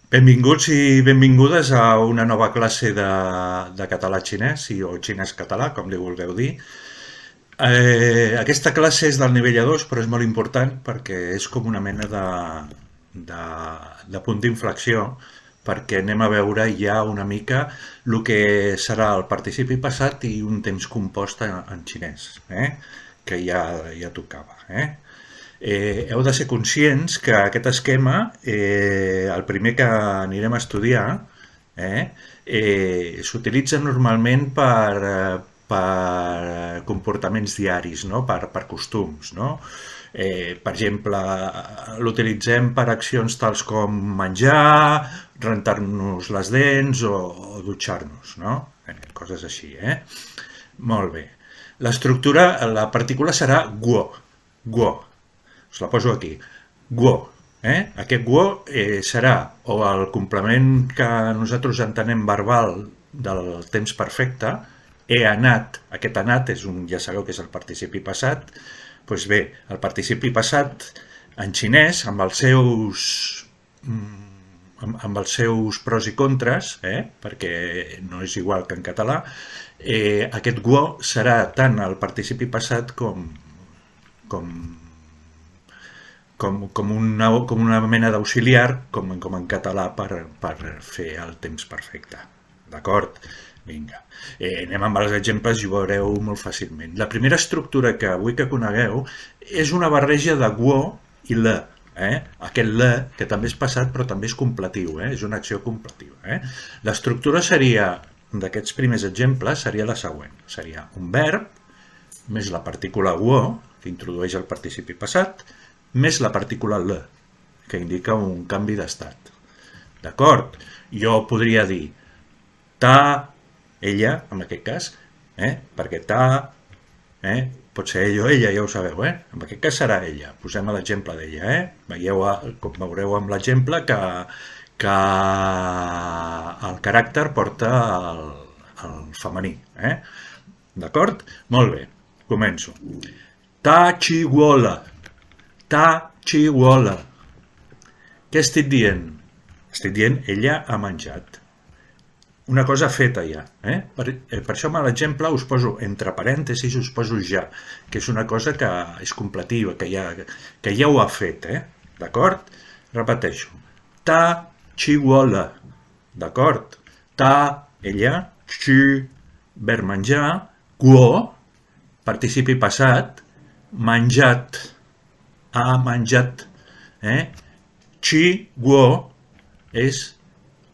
Benvinguts i benvingudes a una nova classe de català xinès o xinès-català, com li vulgueu dir. Aquesta classe és del nivell A2, però és molt important perquè és com una mena de, de punt d'inflexió, perquè anem a veure ja una mica el que serà el participi passat i un temps compost en xinès, que ja tocava. Heu de ser conscients que aquest esquema, el primer que anirem a estudiar, s'utilitza normalment per comportaments diaris, no? per costums. No? Per exemple, l'utilitzem per accions tals com menjar, rentar-nos les dents o dutxar-nos, no? Coses així. Molt bé. L'estructura, la partícula serà guo. Guo. Us la poso aquí. Guo. Aquest guo serà o el complement que nosaltres entenem verbal del temps perfecte. He anat. Aquest anat ja sabeu que és el participi passat. Doncs bé, el participi passat en xinès, amb els seus pros i contres, perquè no és igual que en català, aquest guo serà tant el participi passat com una mena d'auxiliar, com en català, per fer el temps perfecte. D'acord? Vinga. Anem amb els exemples i ho veureu molt fàcilment. La primera estructura que vull que conegueu és una barreja de guo i le. Aquest le, que també és passat però també és completiu, és una acció completiva. L'estructura seria, d'aquests primers exemples, seria la següent. Seria un verb, més la partícula guo, que introdueix el participi passat, més la partícula le, que indica un canvi d'estat. D'acord? Jo podria dir ta, ella, en aquest cas, perquè ta, pot ser ell o ella, ja ho sabeu, en aquest cas serà ella. Posem l'exemple d'ella, com veureu amb l'exemple que el caràcter porta el femení, d'acord? Molt bé, començo. Ta chi guola. Ta chi guola. Què estic dient? Estic dient ella ha menjat. Una cosa feta ja. Per això amb l'exemple us poso entre parèntesis, us poso ja, que és una cosa que és completiva, que ja ho ha fet. D'acord? Repeteixo. Ta chi guola. D'acord? Ta, ella, chi, verb menjar, guo, participi passat, menjat, ha menjat. Chi guo és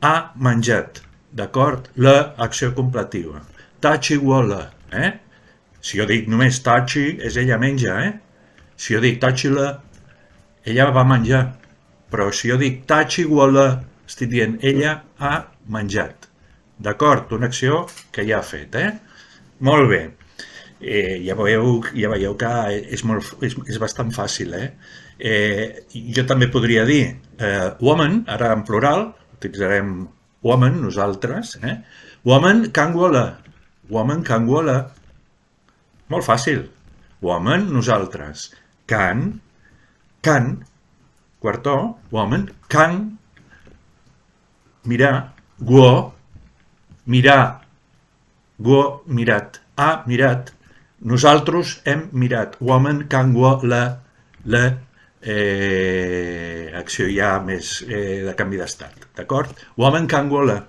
ha menjat. D'acord? La acció completiva. Ta chi guola. Si jo dic només ta chi, és ella menja. Si jo dic ta chi la, ella va menjar. Però si jo dic ta chi guola, estic dient ella ha menjat. D'acord? Una acció que ja ha fet. Molt bé. Ja veieu que és bastant fàcil. Jo també podria dir woman, ara en plural, utilitzarem woman, nosaltres. Woman can guola. Woman can guola. Molt fàcil. Woman, nosaltres. Can, quartó, woman, can, mirar, guo, mirar, guo, mirat, ha mirat, nosaltres hem mirat. Woman can guola, la acció ja més de canvi d'estat, d'acord? Woman can guola.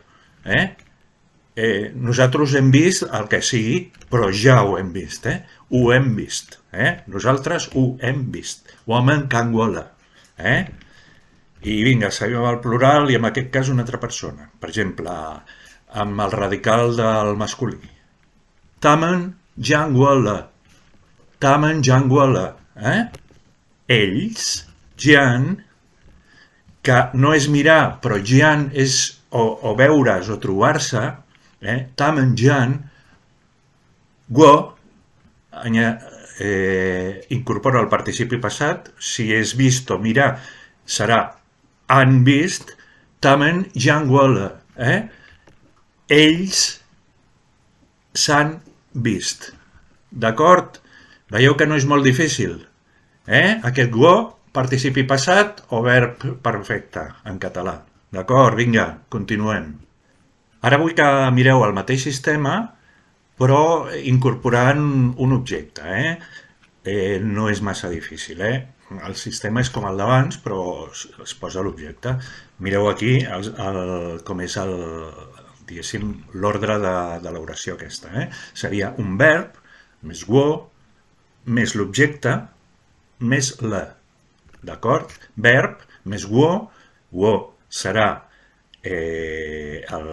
Nosaltres hem vist el que sigui, però ja ho hem vist. Ho hem vist. Nosaltres ho hem vist. Woman can guola. I vinga, seguim amb el plural i en aquest cas una altra persona. Per exemple, amb el radical del masculí. Tamen jiang guola. Tamen jiang guola. Ells, jian, que no és mirar, però jian és o veure's o trobar-se, tamen jian, guo, incorpora el participi passat, si és vist o mirar, serà han vist, tamen jian guola, ells s'han vist. D'acord? Veieu que no és molt difícil? Aquest guo, participi passat o verb perfecte en català. D'acord, vinga, continuem. Ara vull que mireu el mateix sistema, però incorporant un objecte, no és massa difícil, El sistema és com el d'abans, però es posa l'objecte. Mireu aquí com és diguéssim, l'ordre de l'oració aquesta, Seria un verb, més wo, més l'objecte, més la. D'acord? Verb, més wo serà el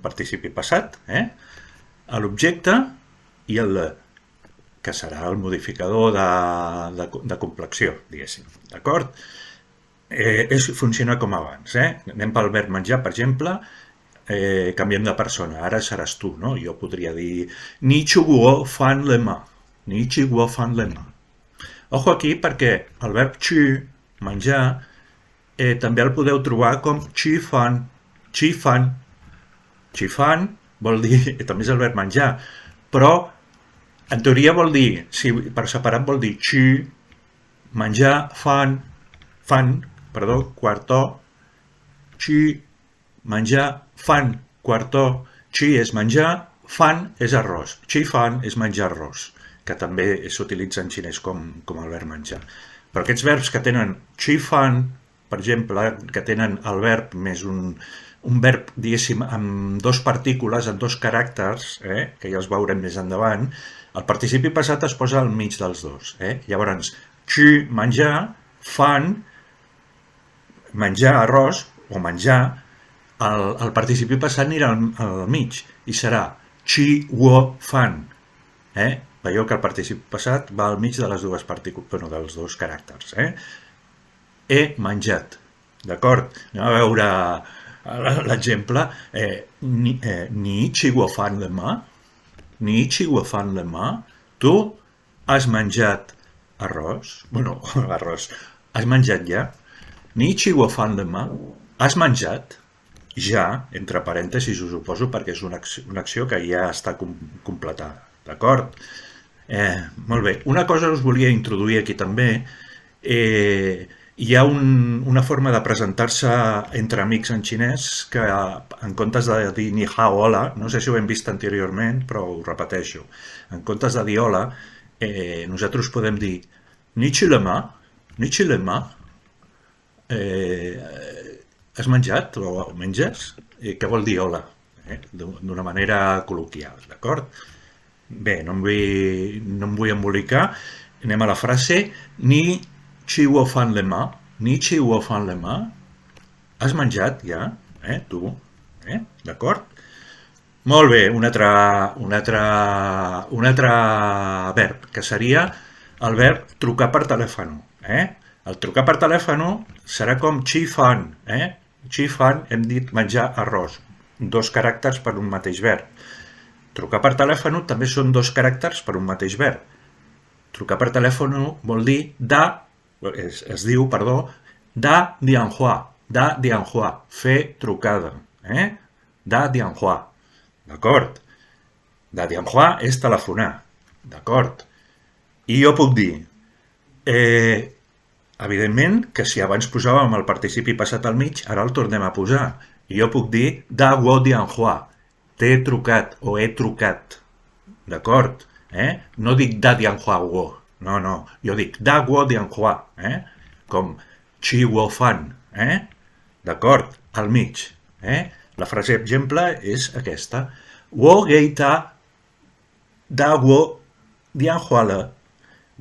participi passat, l'objecte i el la, que serà el modificador de complexió, diguéssim. D'acord? Funciona com abans. Anem pel verb menjar, per exemple, canviem de persona. Ara seràs tu, no? Jo podria dir Ni chi guo fan le ma. Ni chi guo fan le ma. Ojo aquí perquè el verb chi, menjar, també el podeu trobar com chi fan. Chi fan. Chi fan vol dir, també és el verb menjar, però en teoria vol dir, si per separat vol dir chi, menjar, fan, quartó, chi, menjar, fan, quartó, chi és menjar, fan és arròs, chi fan és menjar arròs, que també s'utilitza en xinès com el verb menjar. Però aquests verbs que tenen chi fan, per exemple, que tenen el verb més un verb, diguéssim, amb dos partícules, amb dos caràcters, que ja els veurem més endavant, el participi passat es posa al mig dels dos. Llavors, chi, menjar, fan, menjar arròs, o menjar, el participi passat anirà al mig, i serà chi, wo, fan. Veieu que el participi passat va al mig de les dues partícules, bueno, dels dos caràcters. He menjat. D'acord? Anem a veure l'exemple. Ni chi wo fan le ma. Ni chi wo fan le ma. Tu has menjat arròs? Bueno, arròs. Has menjat ja? Ni chi wo fan le ma. Has menjat? Ja, entre parèntesis us ho poso perquè és una acció que ja està completada. D'acord? Molt bé. Una cosa us volia introduir aquí també. Hi ha una forma de presentar-se entre amics en xinès que en comptes de dir ni hao, hola, no sé si ho hem vist anteriorment, però ho repeteixo. En comptes de dir hola, nosaltres podem dir ni chi le ma, ni chi le ma, has menjat o menges? Què vol dir hola? D'una manera col·loquial, d'acord? Bé, no em vull embolicar. Anem a la frase ni chi wo fan le ma. Ni chi wo fan le ma. Has menjat ja? Tu? D'acord? Molt bé, un altre verb, que seria el verb trucar per telèfon. El trucar per telèfon serà com chi fan. Chi fan hem dit menjar arròs. Dos caràcters per un mateix verb. Trucar per telèfon també són dos caràcters per un mateix verb. Trucar per telèfon vol dir es diu, da dianhua, da dianhua, fer trucada. Da dianhua, d'acord? Da dianhua és telefonar, d'acord? I jo puc dir, evidentment que si abans posàvem el participi passat al mig, ara el tornem a posar. I jo puc dir da wo dianhua, t'he trucat o he trucat, d'acord? No dic da dianhua wo, no, jo dic da wo dianhua, com chi wo fan, d'acord? Al mig. La frase exemple és aquesta. Wo geita da wo dianhua le.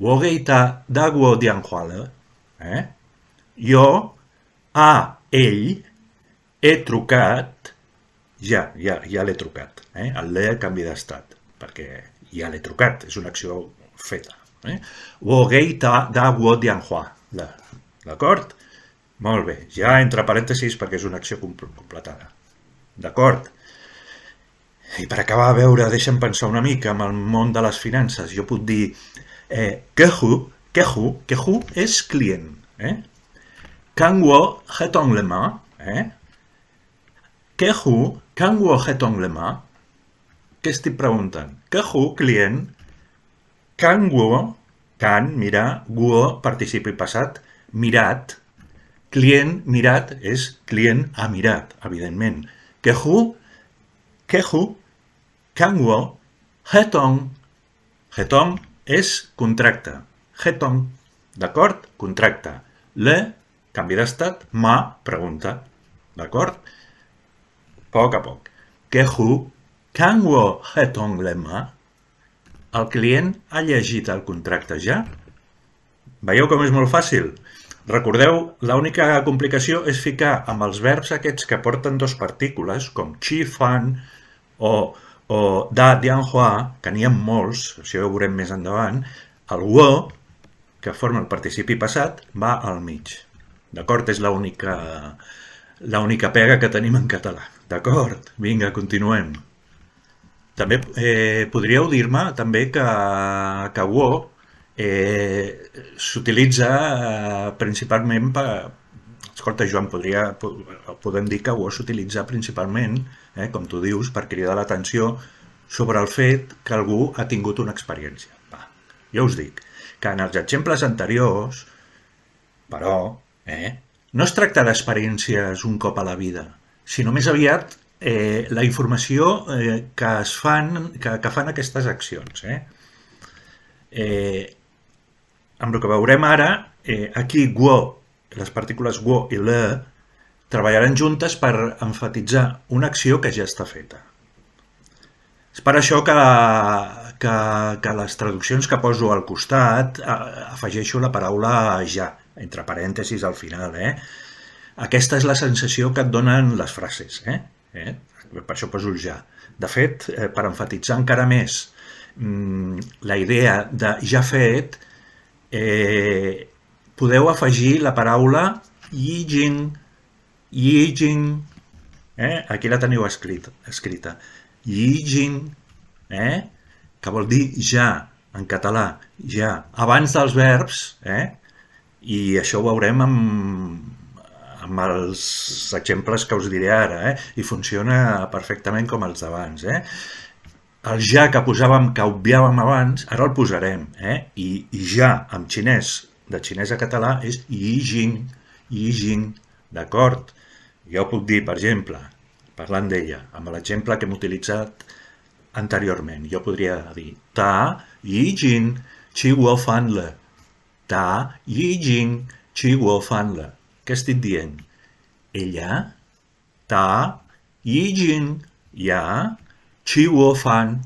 Wo geita da wo dianhua le. Jo a ell he trucat. Ja l'he trucat. El le canvi d'estat, perquè ja l'he trucat, és una acció feta. Wo geita da wo dianhua le. D'acord? Molt bé, ja entre parèntesis perquè és una acció completada. D'acord? I per acabar a veure, deixa'm pensar una mica amb el món de les finances. Jo puc dir Kehu és client. Kan wo hetong le ma? Kehu, kan wo hetong le ma? Què estic preguntant? Kehu, client. Kan wo, kan, mirar, wo, participi passat, mirat. client mirat és client ha mirat, evidentment. Kehu, kangwo, hetong. Hetong és contracte. Hetong, d'acord? Contracte. Le, canvi d'estat, ma, pregunta. D'acord? Poc a poc. Kehu, kangwo, hetong le ma. El client ha llegit el contracte ja? Veieu com és molt fàcil? Recordeu, l'única complicació és ficar amb els verbs aquests que porten dos partícules, com chi, fan o da, dian, hua, que n'hi ha molts, això ja ho veurem més endavant, el wo, que forma el participi passat, va al mig. D'acord? És l'única pega que tenim en català. D'acord? Vinga, continuem. També podríeu dir-me també que wo s'utilitza principalment per... Escolta, Joan, podem dir que wo s'utilitza principalment, com tu dius, per cridar l'atenció sobre el fet que algú ha tingut una experiència. Va, jo us dic que en els exemples anteriors, però, no es tracta d'experiències un cop a la vida, sinó més aviat la informació que fan aquestes accions. Amb el que veurem ara, aquí wo, les partícules wo i le, treballaran juntes per emfatitzar una acció que ja està feta. És per això que les traduccions que poso al costat afegeixo la paraula ja, entre parèntesis al final. Aquesta és la sensació que et donen les frases. Per això poso el ja. De fet, per emfatitzar encara més la idea de ja fet, podeu afegir la paraula yijing. Aquí la teniu escrita. Yijing, que vol dir ja, en català, ja, abans dels verbs, i això ho veurem amb els exemples que us diré ara, i funciona perfectament com els d'abans. El ja que posàvem, que obviàvem abans, ara el posarem, i ja en xinès, de xinès a català, és yijing, d'acord? Jo puc dir, per exemple, parlant d'ella, amb l'exemple que hem utilitzat anteriorment, jo podria dir ta yijing qi wo fan le. Ta yijing qi wo fan le. Què estic dient? Ella, ta yijing ja qi wo fan,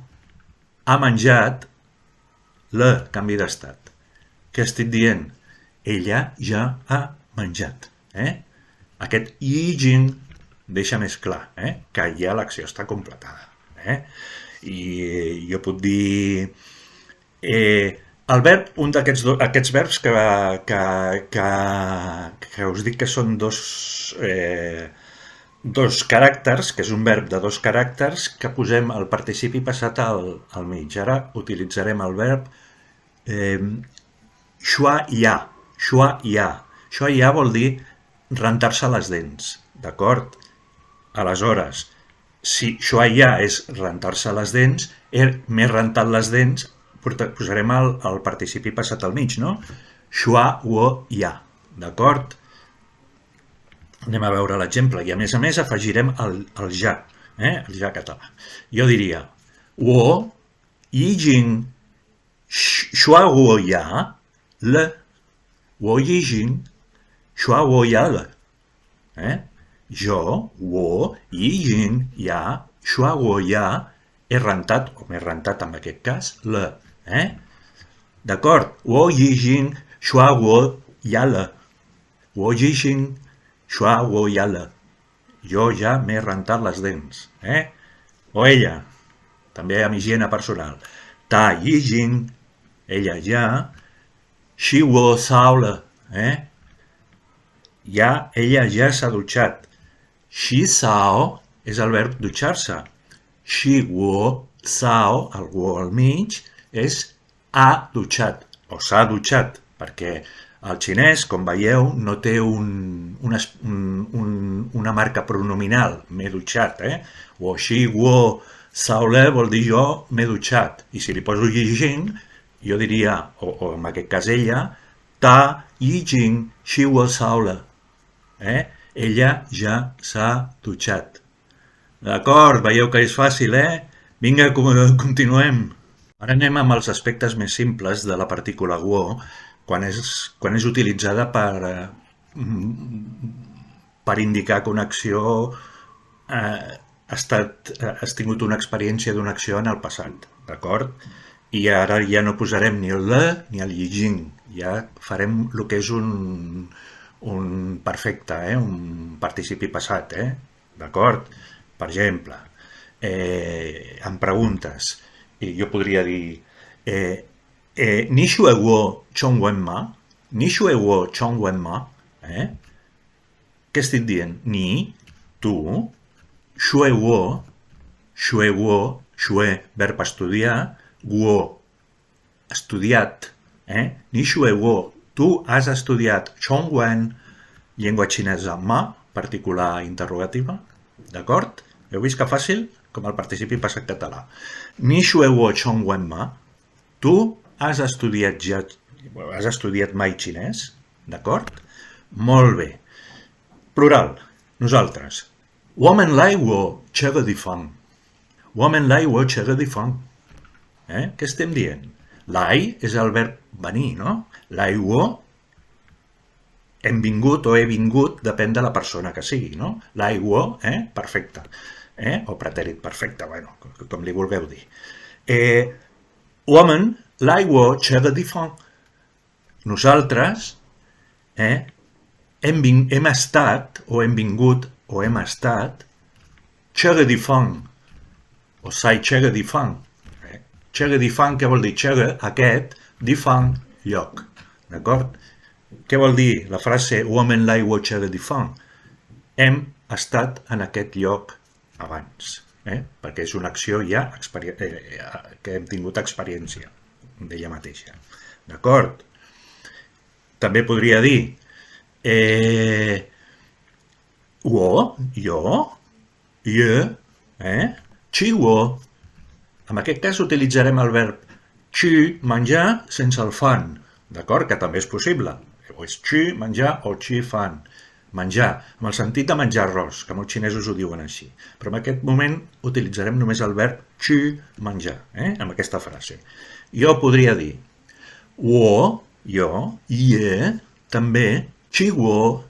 ha menjat le, canvi d'estat. Què estic dient? Ella ja ha menjat. Aquest yijing deixa més clar que ja l'acció està completada. I jo puc dir... El verb, un d'aquests verbs que us dic que són dos caràcters, que és un verb de dos caràcters, que posem el participi passat al mig. Ara utilitzarem el verb xua ya. Xua ya vol dir rentar-se les dents, d'acord? Aleshores, si xua ya és rentar-se les dents, m'he rentat les dents, posarem el participi passat al mig, no? Xua wo ya, d'acord? Anem a veure l'exemple i a més afegirem el ja, el ja català. Jo diria, wo yijing xua wo ya le. Wo yijing xua wo ya le. Jo, wo yijing ya xua wo ya he rentat, o m'he rentat en aquest cas, le. D'acord? Wo yijing xua wo ya le. Wo yijing xua wo ya le. Jo ja m'he rentat les dents. O ella, també amb higiene personal. Ta yijing, ella ja, xi wo sao le. Ella ja s'ha dutxat. Xi sao és el verb dutxar-se. Xi wo sao, el wo al mig, és ha dutxat, o s'ha dutxat, perquè el xinès, com veieu, no té una marca pronominal, m'he dutxat, o xi wo sao le vol dir jo m'he dutxat, i si li poso yijing, jo diria, o en aquest cas ella, ta yijing xi wo sao le. Ella ja s'ha dutxat. D'acord, veieu que és fàcil, Vinga, continuem. Ara anem amb els aspectes més simples de la partícula wo quan és utilitzada per indicar que una acció has tingut una experiència d'una acció en el passat, d'acord? I ara ja no posarem ni el le ni el yijing, ja farem el que és un perfecte, un participi passat, d'acord? Per exemple, en preguntes, i jo podria dir ni xue wo chong wen ma? Ni xue wo chong wen ma? Què estic dient? Ni, tu, xue wo, verb estudiar, wo, estudiat, ni xue wo, tu has estudiat chong wen, llengua xinesa, ma, particular interrogativa, d'acord? Heu vist que fàcil? Com el participi passat català. Ni xue wo chong wen ma? Tu has estudiat mai xinès? D'acord? Molt bé. Plural. Nosaltres. Women lai wo che ge di fang. Women lai wo che ge di fang. Què estem dient? Lai és el verb venir, no? Lai wo, hem vingut o he vingut, depèn de la persona que sigui, no? Lai wo, perfecte. O pretèrit perfecte, bueno, com li vulgueu dir. Woman, lai wo che ge di fang. Nosaltres hem estat, o hem vingut, o hem estat, che ge di fang, o sai che ge di fang. Che ge di fang, què vol dir? Che ge, aquest, di fang, lloc. D'acord? Què vol dir la frase woman lai wo che ge di fang? Hem estat en aquest lloc abans, perquè és una acció ja que hem tingut experiència d'ella mateixa. D'acord? També podria dir wo, jo, ye, chi wo. En aquest cas utilitzarem el verb chi, menjar, sense el fan, d'acord? Que també és possible. O és chi, menjar, o chi, fan. Menjar, amb el sentit de menjar arròs, que molts xinesos ho diuen així. Però en aquest moment utilitzarem només el verb chi, menjar, amb aquesta frase. Jo podria dir wo, jo, ye, també, chi wo,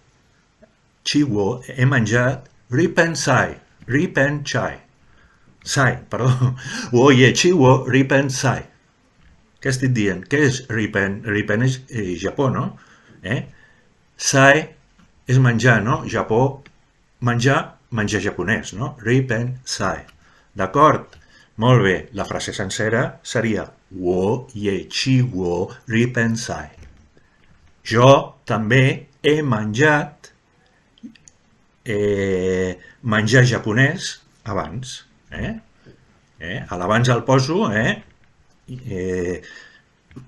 he menjat, ripen sai, perdó, wo ye chi wo, ripen sai. Què estic dient? Què és ripen? Ripen és Japó, no? Sai és menjar, no? Japó, menjar japonès, no? Ripen sai. D'acord? Molt bé. La frase sencera seria wo ye chi wo ripen sai. Jo també he menjat menjar japonès abans. A l'abans el poso,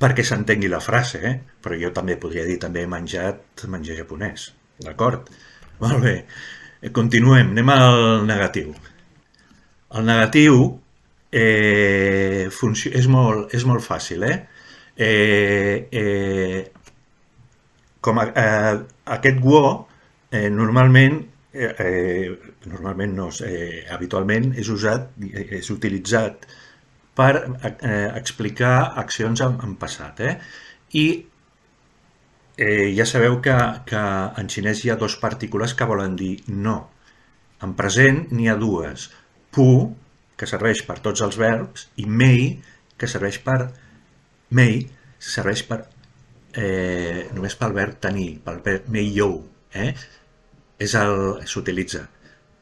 perquè s'entengui la frase, però jo també podria dir també he menjat menjar japonès. D'acord? Molt bé. Continuem. Anem al negatiu. El negatiu és molt fàcil, com aquest wo normalment no, habitualment és utilitzat per explicar accions en passat, i ja sabeu que en xinès hi ha dos partícules que volen dir no. En present n'hi ha dues. Pu, que serveix per tots els verbs, i mei, que serveix per només pel verb tenir, pel verb mei you, s'utilitza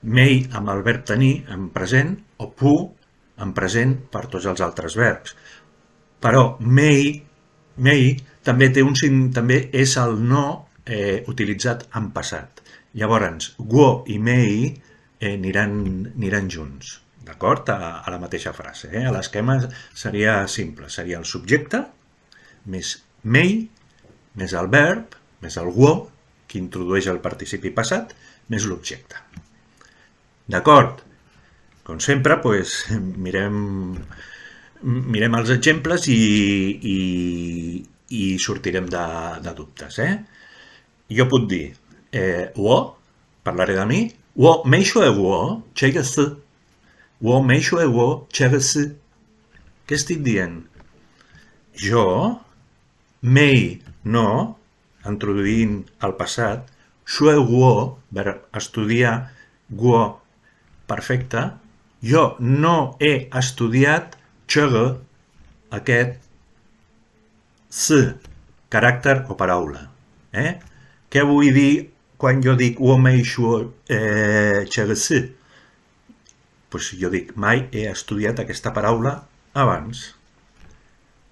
mei amb el verb tenir en present o pu en present per tots els altres verbs. Però mei també és el no utilitzat en passat. Llavors, guo i mei aniran junts, d'acord? A la mateixa frase. L'esquema seria simple. Seria el subjecte més mei, més el verb, més el guo, que introdueix el participi passat, més l'objecte. D'acord? Com sempre, mirem els exemples i sortirem de dubtes. Jo puc dir, wo, parlaré de mi, wo没学过这个字，我没学过这个字。Què estic dient? Jo, mei, no, introduint el passat, shue guo, verb estudiar, guo, perfecte, jo no he estudiat chege, aquest, s, caràcter o paraula. Què vull dir quan jo dic wo mei shue chege s? Pues jo dic mai he estudiat aquesta paraula abans.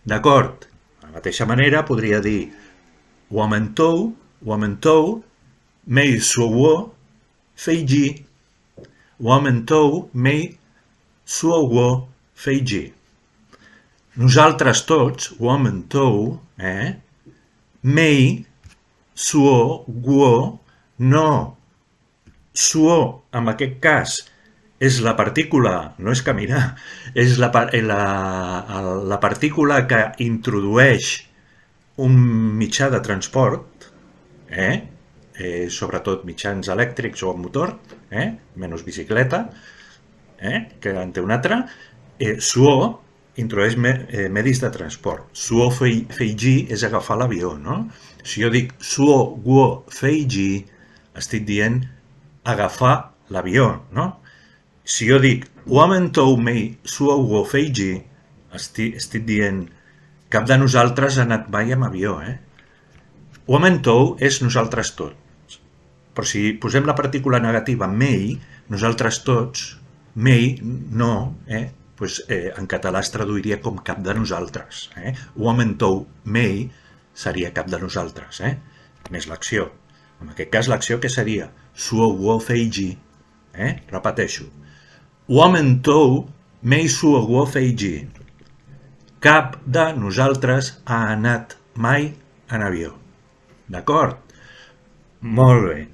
D'acord? De la mateixa manera podria dir wo mentou, mei suo fei ji. Wo mentou, mei suo fei ji. Nosaltres tots, wo mentou, mei, suo, guo, no. Suo, en aquest cas, és la partícula, no és caminar, és la partícula que introdueix un mitjà de transport, sobretot mitjans elèctrics o amb motor, menys bicicleta, que en té un altre. Suo introdueix medis de transport. Suo feiji és agafar l'avió, no? Si jo dic suo guo feiji, estic dient agafar l'avió, no? Si jo dic wo mentou mei suo guo feiji, estic dient cap de nosaltres ha anat mai amb avió, Wo mentou és nosaltres tots. Però si posem la partícula negativa mei, nosaltres tots, mei, no, pues, en català es traduiria com cap de nosaltres. Wo mentou mei seria cap de nosaltres, més l'acció. En aquest cas l'acció què seria? Suo guo feiji. Repeteixo. Wo mentou mei suo guo feiji. Cap de nosaltres ha anat mai en avió. D'acord? Molt bé.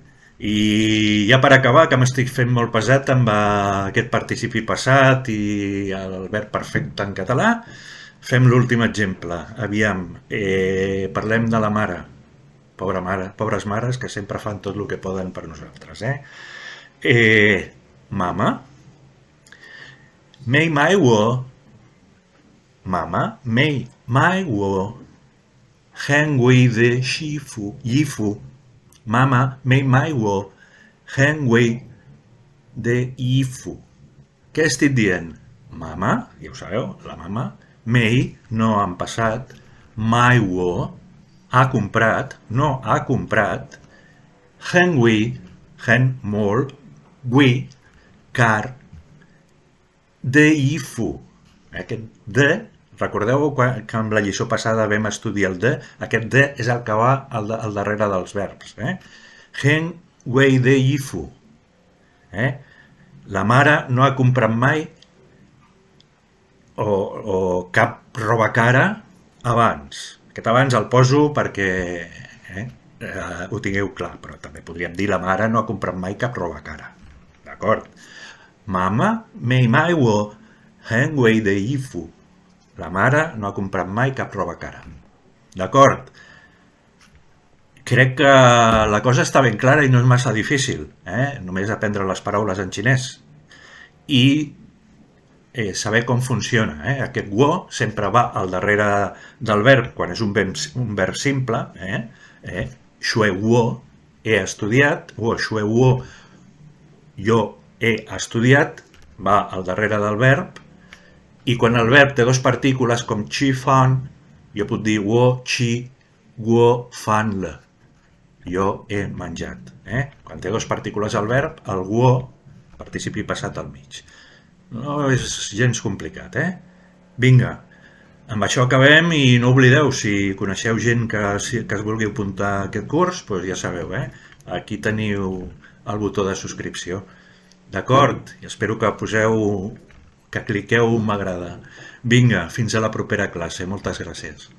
I ja per acabar, que m'estic fent molt pesat amb aquest participi passat i el verb perfecte en català, fem l'últim exemple. Aviam, parlem de la mare. Pobres mares que sempre fan tot el que poden per nosaltres. Mama, mei mai wo, mama, mei mai wo, hen wei de yifu, mama, mei mai wo, hen wei de yifu. Què estic dient? Mama, ja ho sabeu, la mama, mei, no en passat, mai wo, ha comprat, no ha comprat, hen wei, hen molt, wei, car, de yifu. Aquest de, recordeu que amb la lliçó passada vam estudiar el de? Aquest de és el que va al darrere dels verbs. Hen wei de yifu. La mare no ha comprat mai o cap roba cara abans. Aquest abans el poso perquè ho tingueu clar, però també podríem dir la mare no ha comprat mai cap roba cara. D'acord? Mama, mei mai wo, hen wei de yifu. La mare no ha comprat mai cap roba cara. D'acord? Crec que la cosa està ben clara i no és massa difícil. Només aprendre les paraules en xinès. I saber com funciona. Aquest wo sempre va al darrere del verb quan és un verb simple. Xue wo, he estudiat. O xue wo, jo he estudiat, va al darrere del verb, i quan el verb té dues partícules com chi, fan, jo puc dir wo, chi, guo, fan, le. Jo he menjat. Quan té dues partícules al verb, el guo, participi passat al mig. No és gens complicat, Vinga, amb això acabem i no oblideu, si coneixeu gent que es vulgui apuntar a aquest curs, doncs ja sabeu, aquí teniu el botó de subscripció. D'acord? I espero que cliqueu m'agrada. Vinga, fins a la propera classe. Moltes gràcies.